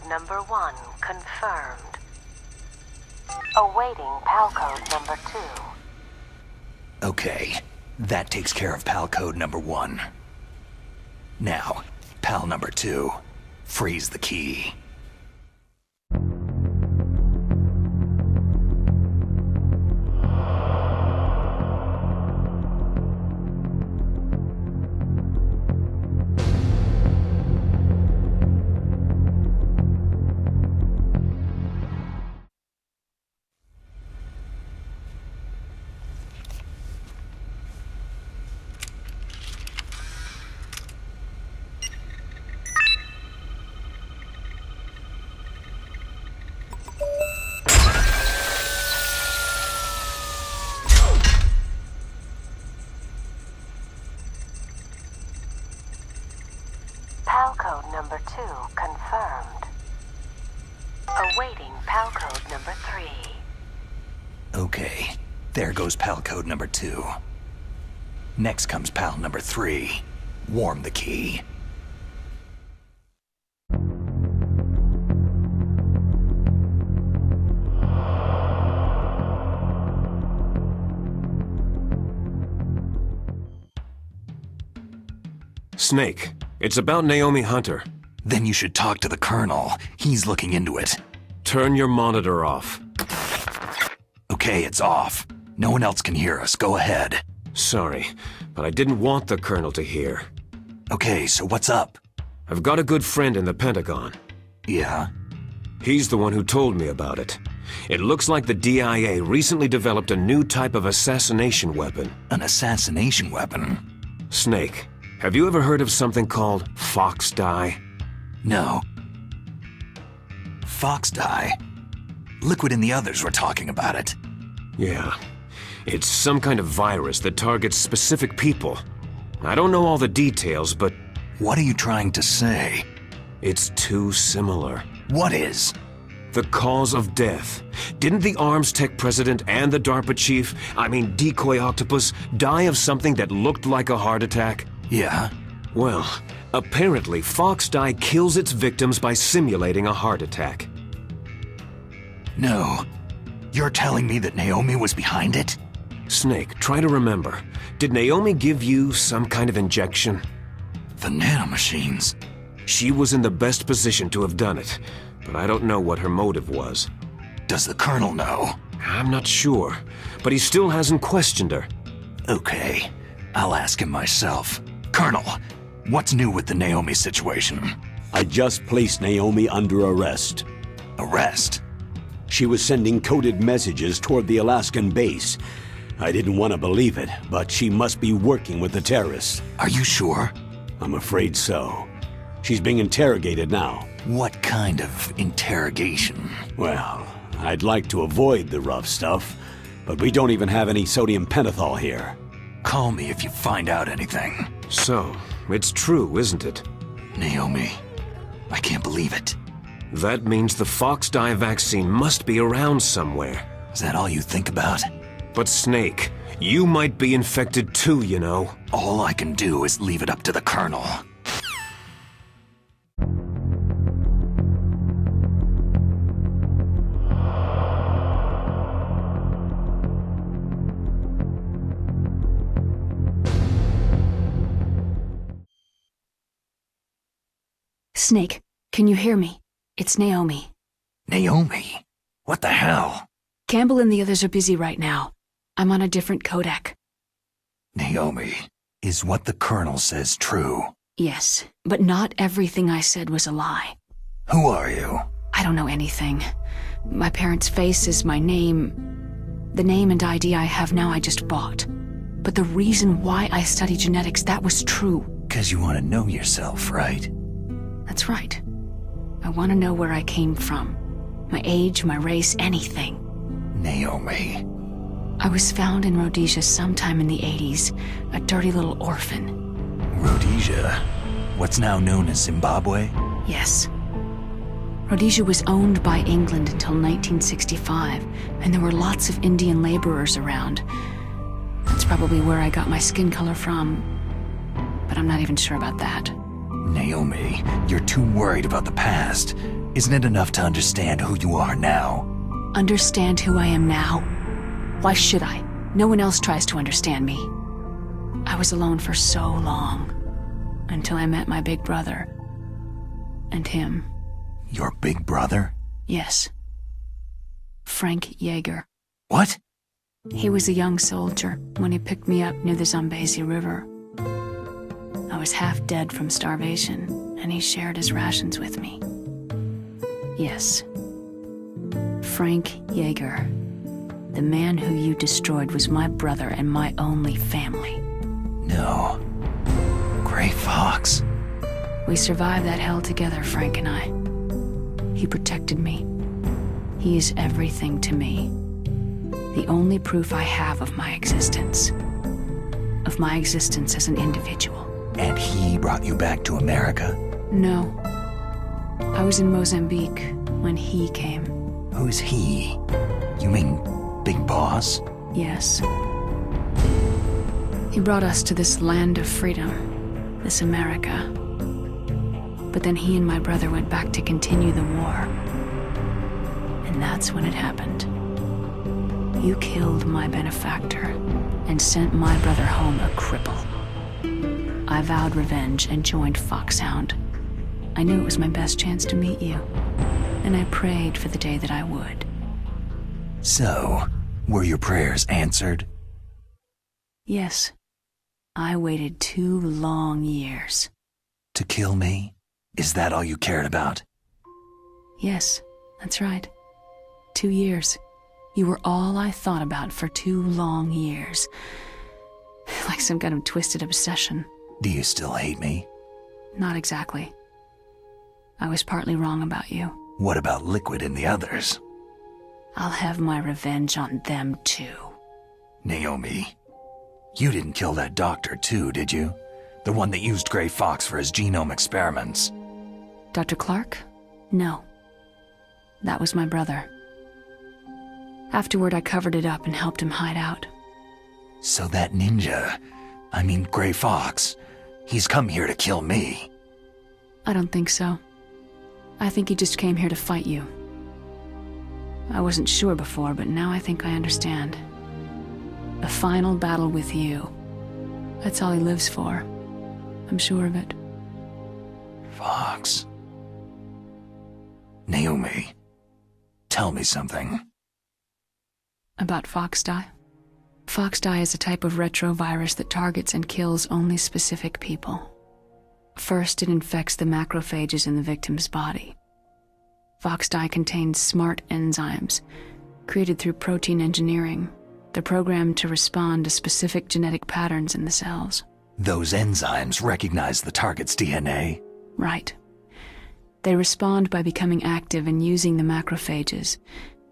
number 1 confirmed. Awaiting PAL code number 2. Okay, that takes care of PAL code number 1. Now, PAL number 2. Freeze the key. PAL code number 2 confirmed. Awaiting PAL code number 3. Okay, there goes PAL code number 2. Next comes PAL number 3. Warm the key. Snake, it's about Naomi Hunter. Then you should talk to the Colonel. He's looking into it. Turn your monitor off. Okay, it's off. No one else can hear us. Go ahead. Sorry, but I didn't want the Colonel to hear. Okay, so what's up? I've got a good friend in the Pentagon. Yeah? He's the one who told me about it. It looks like the DIA recently developed a new type of assassination weapon. An assassination weapon? Snake, have you ever heard of something called Fox Dye? No. Fox dye? Liquid and the others were talking about it. Yeah. It's some kind of virus that targets specific people. I don't know all the details, but... What are you trying to say? It's too similar. What is? The cause of death. Didn't the Arms Tech president and the DARPA chief, Decoy Octopus, die of something that looked like a heart attack? Yeah? Well, apparently Fox Dye kills its victims by simulating a heart attack. No. You're telling me that Naomi was behind it? Snake, try to remember. Did Naomi give you some kind of injection? The nanomachines. She was in the best position to have done it, but I don't know what her motive was. Does the Colonel know? I'm not sure, but he still hasn't questioned her. Okay, I'll ask him myself. Colonel, what's new with the Naomi situation? I just placed Naomi under arrest. Arrest? She was sending coded messages toward the Alaskan base. I didn't want to believe it, but she must be working with the terrorists. Are you sure? I'm afraid so. She's being interrogated now. What kind of interrogation? Well, I'd like to avoid the rough stuff, but we don't even have any sodium pentothal here. Call me if you find out anything. So, it's true, isn't it? Naomi, I can't believe it. That means the Fox Dye vaccine must be around somewhere. Is that all you think about? But Snake, you might be infected too, you know. All I can do is leave it up to the Colonel. Snake, can you hear me? It's Naomi. Naomi? What the hell? Campbell and the others are busy right now. I'm on a different codec. Naomi, is what the Colonel says true? Yes, but not everything I said was a lie. Who are you? I don't know anything. My parents' face is my name. The name and ID I have now I just bought. But the reason why I study genetics, that was true. 'Cause you want to know yourself, right? That's right. I want to know where I came from. My age, my race, anything. Naomi. I was found in Rhodesia sometime in the 80s, a dirty little orphan. Rhodesia? What's now known as Zimbabwe? Yes. Rhodesia was owned by England until 1965, and there were lots of Indian laborers around. That's probably where I got my skin color from, but I'm not even sure about that. Naomi, you're too worried about the past. Isn't it enough to understand who you are now? Understand who I am now? Why should I? No one else tries to understand me. I was alone for so long, until I met my big brother. And him. Your big brother? Yes. Frank Yeager. What? He was a young soldier when he picked me up near the Zambezi River. I was half dead from starvation, and he shared his rations with me. Yes. Frank Yeager. The man who you destroyed was my brother and my only family. No. Gray Fox. We survived that hell together, Frank and I. He protected me. He is everything to me. The only proof I have of my existence. Of my existence as an individual. And he brought you back to America? No. I was in Mozambique when he came. Who's he? You mean Big Boss? Yes. He brought us to this land of freedom, this America. But then he and my brother went back to continue the war. And that's when it happened. You killed my benefactor and sent my brother home a cripple. I vowed revenge and joined Foxhound. I knew it was my best chance to meet you, and I prayed for the day that I would. So, were your prayers answered? Yes. I waited 2 long years. To kill me? Is that all you cared about? Yes, that's right. 2 years. You were all I thought about for 2 long years. Like some kind of twisted obsession. Do you still hate me? Not exactly. I was partly wrong about you. What about Liquid and the others? I'll have my revenge on them too. Naomi, you didn't kill that doctor too, did you? The one that used Gray Fox for his genome experiments. Dr. Clark? No. That was my brother. Afterward, I covered it up and helped him hide out. So that ninja, Gray Fox, he's come here to kill me. I don't think so. I think he just came here to fight you. I wasn't sure before, but now I think I understand. A final battle with you. That's all he lives for. I'm sure of it. Fox. Naomi, tell me something. About FoxDie? FoxDie is a type of retrovirus that targets and kills only specific people. First, it infects the macrophages in the victim's body. FoxDie contains smart enzymes, created through protein engineering. They're programmed to respond to specific genetic patterns in the cells. Those enzymes recognize the target's DNA? Right. They respond by becoming active and using the macrophages.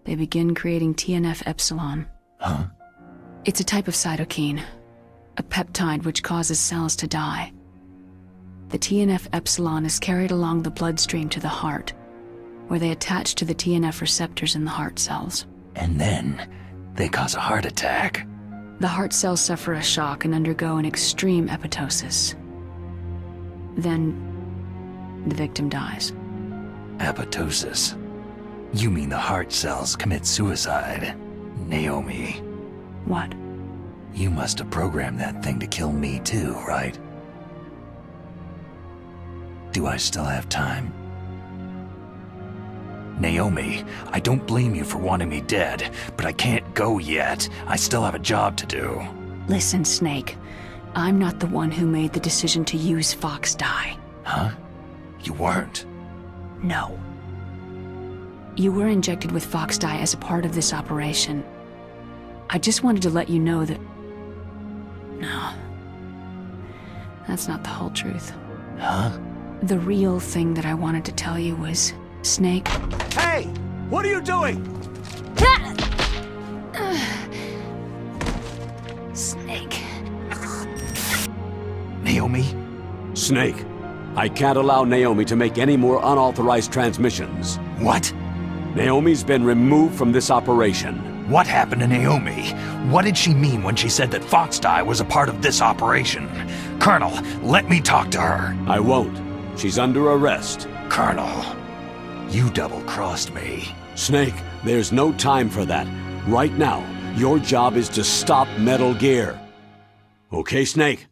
They begin creating TNF-epsilon. Huh? It's a type of cytokine, a peptide which causes cells to die. The TNF-epsilon is carried along the bloodstream to the heart, where they attach to the TNF receptors in the heart cells. And then they cause a heart attack. The heart cells suffer a shock and undergo an extreme apoptosis. Then the victim dies. Apoptosis? You mean the heart cells commit suicide? Naomi. What? You must have programmed that thing to kill me too, right? Do I still have time? Naomi, I don't blame you for wanting me dead, but I can't go yet. I still have a job to do. Listen, Snake. I'm not the one who made the decision to use FoxDie. Huh? You weren't? No. You were injected with FoxDie as a part of this operation. I just wanted to let you know that... No. That's not the whole truth. Huh? The real thing that I wanted to tell you was... Snake... Hey! What are you doing? Snake... Naomi? Snake, I can't allow Naomi to make any more unauthorized transmissions. What? Naomi's been removed from this operation. What happened to Naomi? What did she mean when she said that FoxDie was a part of this operation? Colonel, let me talk to her. I won't. She's under arrest. Colonel. You double-crossed me. Snake, there's no time for that. Right now, your job is to stop Metal Gear. Okay, Snake?